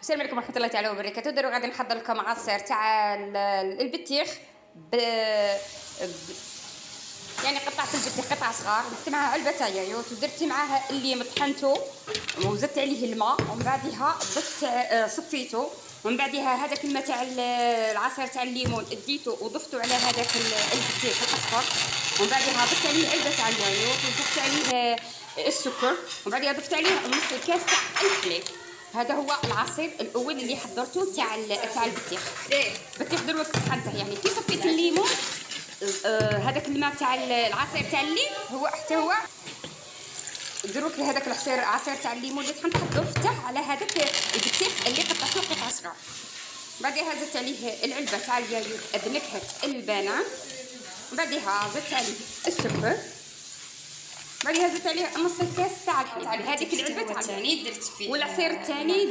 السلام عليكم ورحمة الله تعالى وبركاته. دابا غادي نحضر لكم عصير تاع البطيخ ب... يعني قطعت البطيخ قطع صغار، درت معاها علبة تاع يايوت ودرت معاها الليم طحنته وزدت عليه الماء ومن بعدها ضفت صفيته ومن بعدها هذاك الماء تاع العصير تاع الليمون اديته وضفته على هذاك البطيخ الاصفر ومن بعدها ضفت عليه علبة تاع اليايوت وضفت عليه السكر ومن بعدها ضفت عليه نص الكاس تاع الحليب. هذا هو العصير الاول اللي حضرته تاع البطيخ. البطيخ دروك طحنته، يعني كي صفيت الليمون هذاك الماء تاع العصير تاع الليم هو حتى هو دروك هذاك العصير تاع الليمون اللي طحنته ضفته على هذاك البطيخ اللي قطعته قطع صغار. بعدها زدت عليه العلبه تاع اليايوت بنكهه البنان، بعدها زدت عليه السكر، بعدها زدت عليه نص الكاس تاع الحليب. هذيك العلبه تاع الثاني درت فيه والعصير الثاني